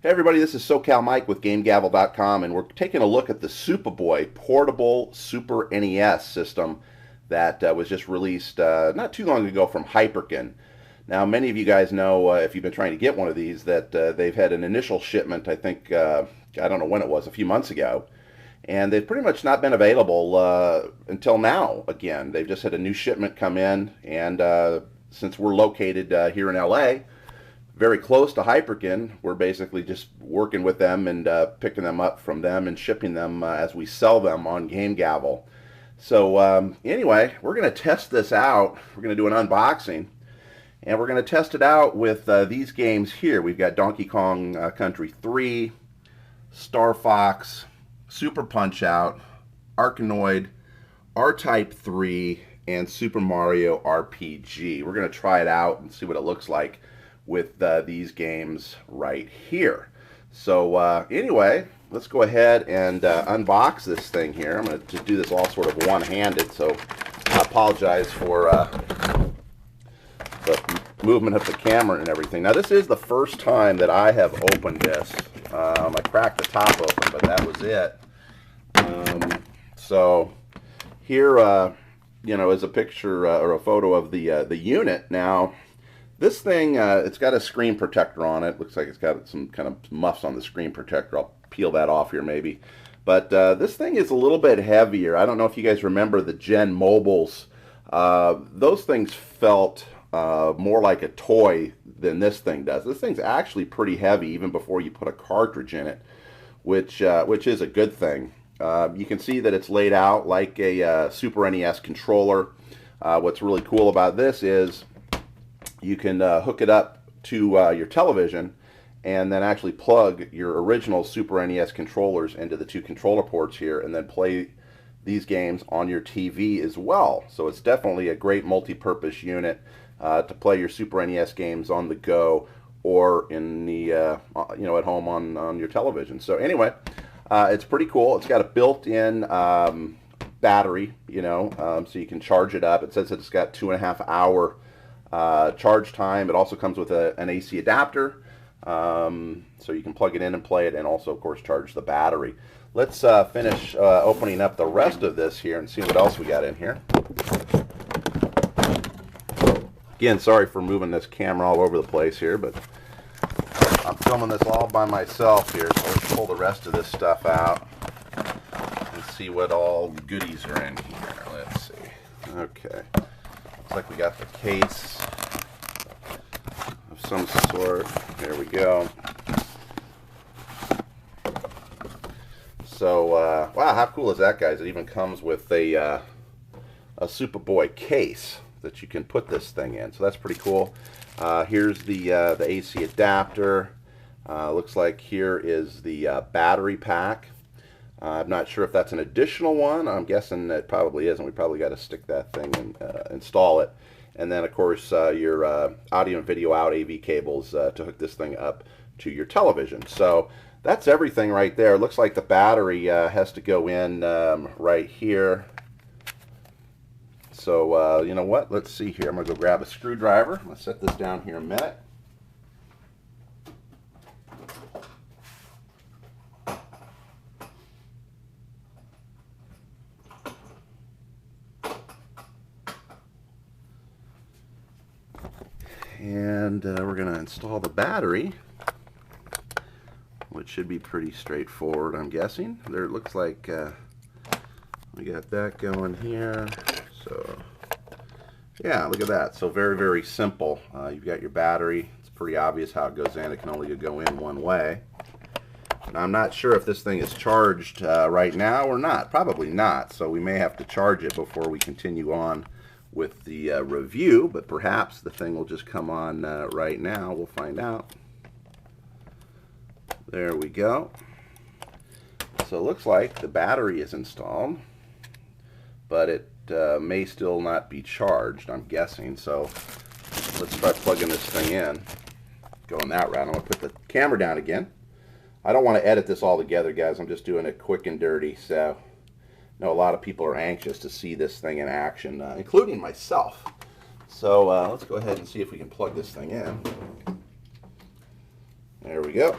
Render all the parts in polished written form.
Hey everybody, this is SoCal Mike with GameGavel.com, and we're taking a look at the Supaboy portable Super NES system that was just released not too long ago from Hyperkin. Now, many of you guys know, if you've been trying to get one of these, that they've had an initial shipment, I think, I don't know when it was, a few months ago, and they've pretty much not been available until now again. They've just had a new shipment come in, and since we're located here in LA, very close to Hyperkin, we're basically just working with them and picking them up from them and shipping them as we sell them on GameGavel. So anyway, we're going to test this out. We're going to do an unboxing, and we're going to test it out with these games here. We've got Donkey Kong Country 3, Star Fox, Super Punch-Out, Arkanoid, R-Type 3, and Super Mario RPG. We're going to try it out and see what it looks like with these games right here. So anyway, let's go ahead and unbox this thing here. I'm going to just do this all sort of one-handed, so I apologize for the movement of the camera and everything. Now, this is the first time that I have opened this. I cracked the top open, but that was it. So here, you know, is a picture or a photo of the unit. Now, this thing, it's got a screen protector on it. Looks like it's got some kind of muffs on the screen protector. I'll peel that off here maybe. But this thing is a little bit heavier. I don't know if you guys remember the Gen Mobiles. Those things felt more like a toy than this thing does. This thing's actually pretty heavy even before you put a cartridge in it, which is a good thing. You can see that it's laid out like a Super NES controller. What's really cool about this is you can hook it up to your television and then actually plug your original Super NES controllers into the two controller ports here and then play these games on your TV as well. So it's definitely a great multi-purpose unit to play your Super NES games on the go or in the you know, at home on your television. So anyway, it's pretty cool. It's got a built-in battery, you know, so you can charge it up. It says that it's got 2.5 hour charge time. It also comes with an AC adapter, so you can plug it in and play it, and also, of course, charge the battery. Let's finish opening up the rest of this here and see what else we got in here. Again, sorry for moving this camera all over the place here, but I'm filming this all by myself here, so let's pull the rest of this stuff out and see what all goodies are in here. Let's see. Okay. Looks like we got the case of some sort. There we go. So, wow, how cool is that, guys? It even comes with a Supaboy case that you can put this thing in. So that's pretty cool. Here's the AC adapter. Looks like here is the battery pack. I'm not sure if that's an additional one. I'm guessing it probably isn't. We probably got to stick that thing and install it. And then, of course, your audio and video out AV cables to hook this thing up to your television. So that's everything right there. It looks like the battery has to go in right here. So, you know what? Let's see here. I'm going to go grab a screwdriver. I'll set this down here a minute. And we're going to install the battery, which should be pretty straightforward, I'm guessing. There, it looks like we got that going here. So, yeah, look at that. So very, very simple. You've got your battery. It's pretty obvious how it goes in. It can only go in one way. Now, I'm not sure if this thing is charged right now or not. Probably not. So we may have to charge it before we continue on with the review, but perhaps the thing will just come on right now. We'll find out. There we go. So it looks like the battery is installed, but it may still not be charged, I'm guessing. So let's try plugging this thing in. Going that route. I'm going to put the camera down again. I don't want to edit this all together, guys. I'm just doing it quick and dirty. So I know a lot of people are anxious to see this thing in action, including myself. So let's go ahead and see if we can plug this thing in. There we go.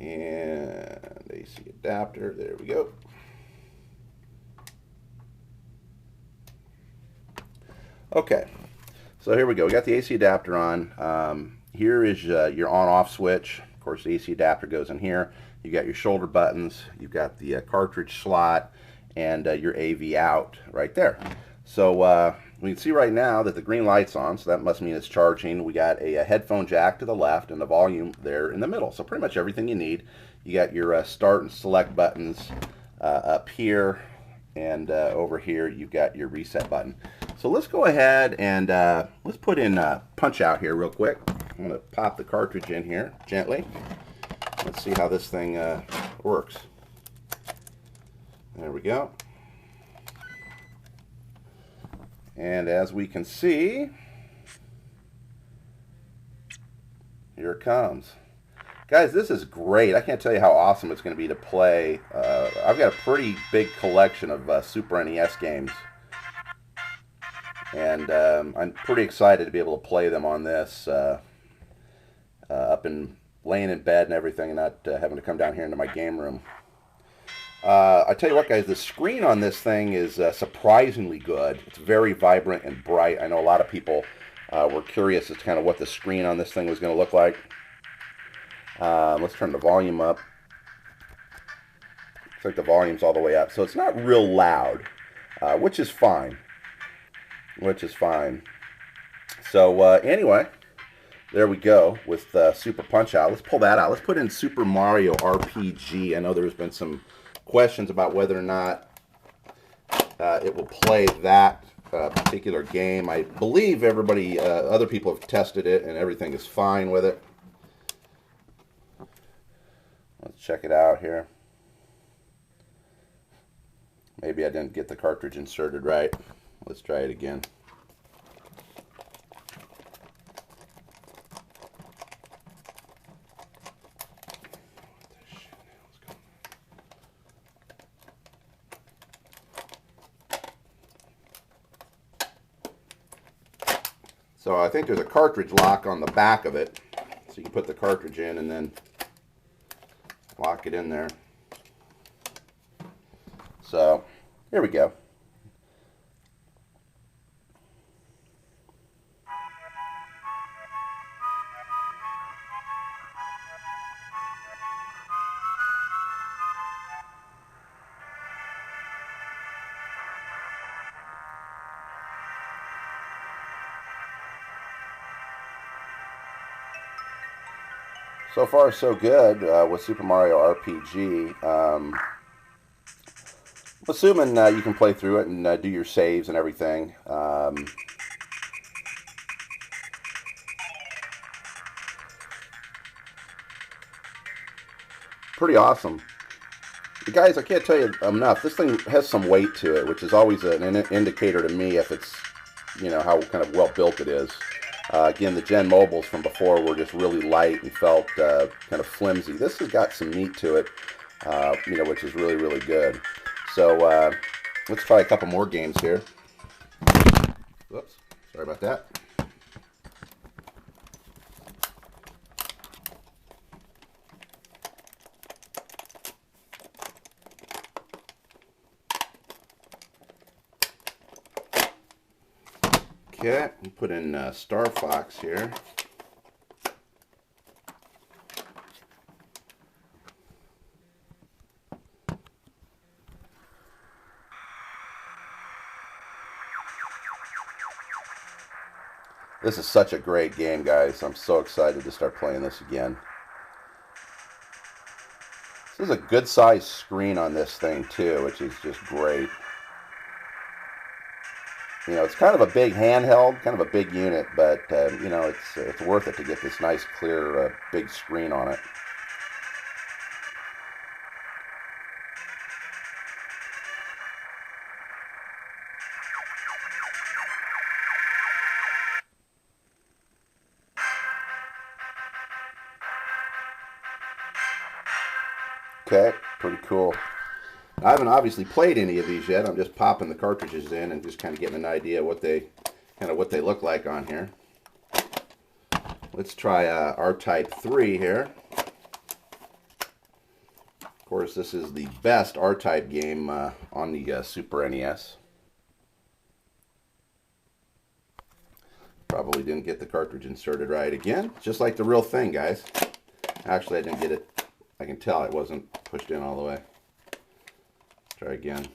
And AC adapter, there we go. Okay, so here we go. We got the AC adapter on. Here is your on-off switch. Of course, the AC adapter goes in here. You got your shoulder buttons. You've got the cartridge slot and your AV out right there. So we can see right now that the green light's on, so that must mean it's charging. We got a headphone jack to the left and the volume there in the middle. So pretty much everything you need. You got your start and select buttons up here, and over here you've got your reset button. So let's go ahead and let's put in punch out here real quick. I'm going to pop the cartridge in here gently. Let's see how this thing works. There we go. And as we can see, here it comes. Guys, this is great. I can't tell you how awesome it's going to be to play. I've got a pretty big collection of Super NES games. And I'm pretty excited to be able to play them on this up and laying in bed and everything, and not having to come down here into my game room. I tell you what, guys, the screen on this thing is surprisingly good. It's very vibrant and bright. I know a lot of people were curious as to kind of what the screen on this thing was going to look like. Let's turn the volume up. Looks like the volume's all the way up, so it's not real loud, which is fine. So anyway, there we go with Super Punch Out. Let's pull that out. Let's put in Super Mario RPG. I know there's been some questions about whether or not it will play that particular game. I believe everybody, other people have tested it and everything is fine with it. Let's check it out here. Maybe I didn't get the cartridge inserted right. Let's try it again. So I think there's a cartridge lock on the back of it. So you can put the cartridge in and then lock it in there. So here we go. So far, so good with Super Mario RPG. I'm assuming you can play through it and do your saves and everything. Pretty awesome. Guys, I can't tell you enough. This thing has some weight to it, which is always an indicator to me if it's, you know, how kind of well built it is. Again, the Gen Mobiles from before were just really light and felt kind of flimsy. This has got some meat to it, you know, which is really, really good. So let's try a couple more games here. Whoops, sorry about that. Okay, we put in Star Fox here. This is such a great game, guys. I'm so excited to start playing this again. This is a good sized screen on this thing too, which is just great. You know, it's kind of a big handheld, kind of a big unit, but you know, it's worth it to get this nice, clear, big screen on it. Okay, pretty cool. I haven't obviously played any of these yet. I'm just popping the cartridges in and just kind of getting an idea what they look like on here. Let's try R-Type 3 here. course, this is the best R-Type game on the Super NES. Probably didn't get the cartridge inserted right again, just like the real thing, guys. Actually, I didn't get it. I can tell it wasn't pushed in all the way. Try again.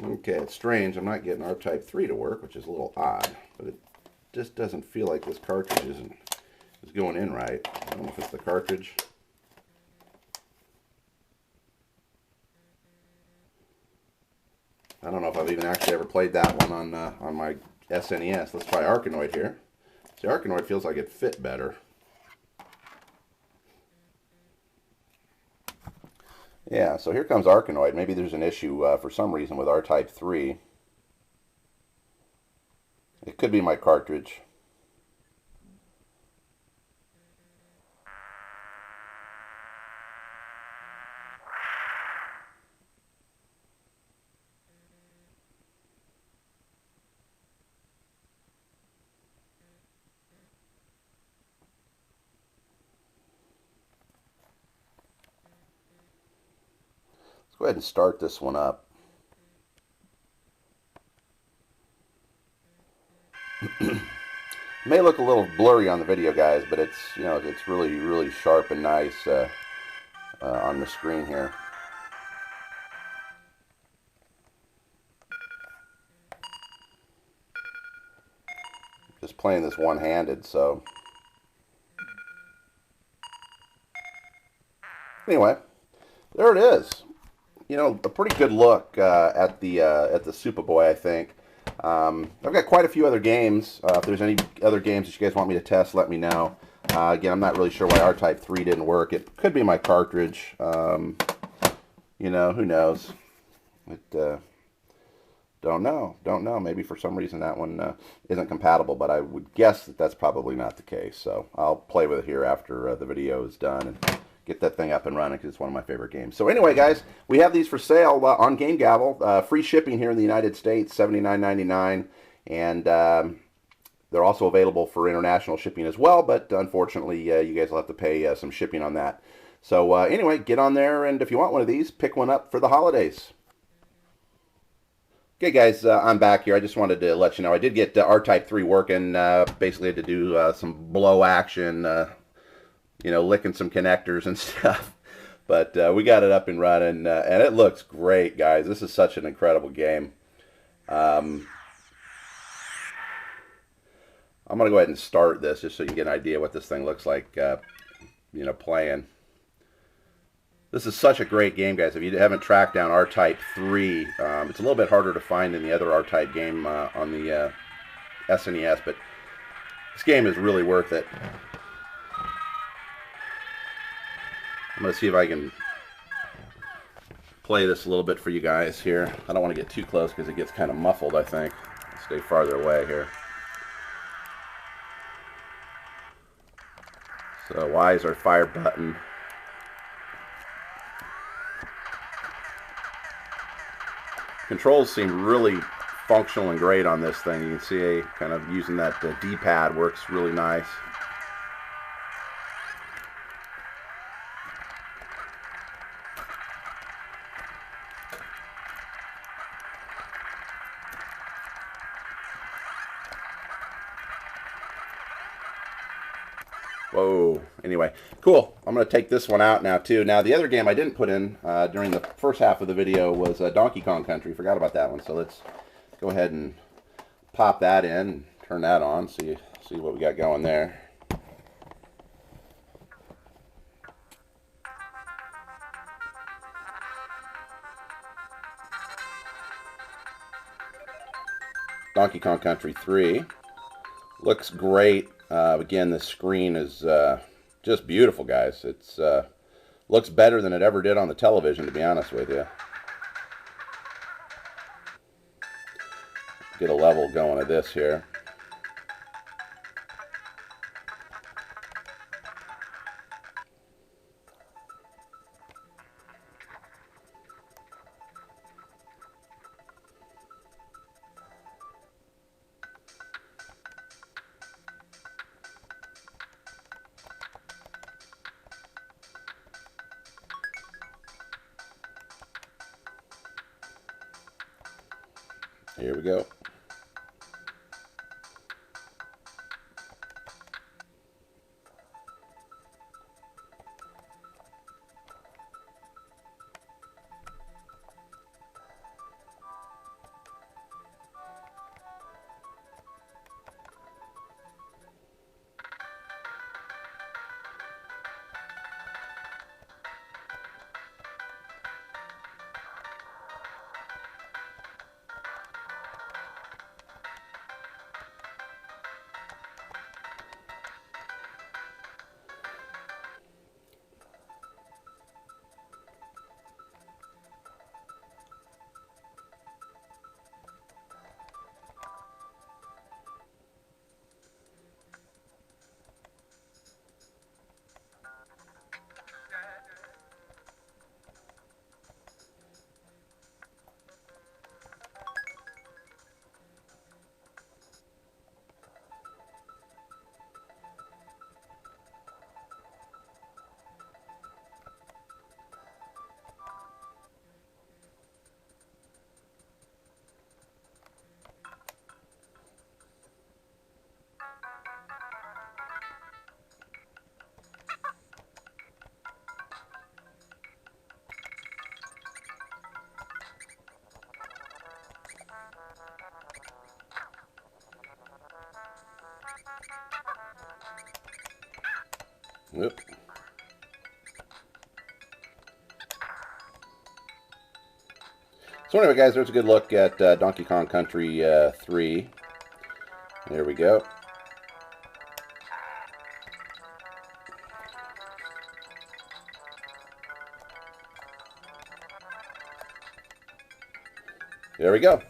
Okay, it's strange. I'm not getting R-Type 3 to work, which is a little odd, but it just doesn't feel like this cartridge is going in right. I don't know if it's the cartridge. I don't know if I've even actually ever played that one on my SNES. Let's try Arkanoid here. See, Arkanoid feels like it fit better. Yeah, so here comes Arkanoid. Maybe there's an issue for some reason with R-Type 3. It could be my cartridge. Let's go ahead and start this one up. It may look a little blurry on the video, guys, but it's, you know, it's really sharp and nice on the screen here. Just playing this one-handed, so anyway, there it is. You know, a pretty good look at the Supaboy, I think. I've got quite a few other games. If there's any other games that you guys want me to test, let me know. Again, I'm not really sure why R-Type 3 didn't work. It could be my cartridge. You know, who knows? Don't know. Maybe for some reason that one isn't compatible, but I would guess that that's probably not the case. So I'll play with it here after the video is done and get that thing up and running, because it's one of my favorite games. So anyway, guys, we have these for sale on GameGavel. Free shipping here in the United States, $79.99, and they're also available for international shipping as well, but unfortunately, you guys will have to pay some shipping on that. So anyway, get on there, and if you want one of these, pick one up for the holidays. Okay, guys, I'm back here. I just wanted to let you know I did get R-Type 3 working. Basically had to do some blow action, you know, licking some connectors and stuff. But we got it up and running, and it looks great, guys. This is such an incredible game. I'm going to go ahead and start this just so you get an idea what this thing looks like, you know, playing. This is such a great game, guys. If you haven't tracked down R-Type 3, it's a little bit harder to find than the other R-Type game on the SNES, but this game is really worth it. I'm going to see if I can play this a little bit for you guys here. I don't want to get too close because it gets kind of muffled, I think. I'll stay farther away here. So Y is our fire button. Controls seem really functional and great on this thing. You can see kind of using that D-pad works really nice. Whoa. Anyway, cool. I'm going to take this one out now, too. Now, the other game I didn't put in during the first half of the video was Donkey Kong Country. Forgot about that one. So let's go ahead and pop that in and turn that on. See what we got going there. Donkey Kong Country 3. Looks great. Again, the screen is just beautiful, guys. It's looks better than it ever did on the television, to be honest with you. Get a level going of this here. Here we go. Yep. So anyway, guys, there's a good look at Donkey Kong Country 3. There we go. There we go.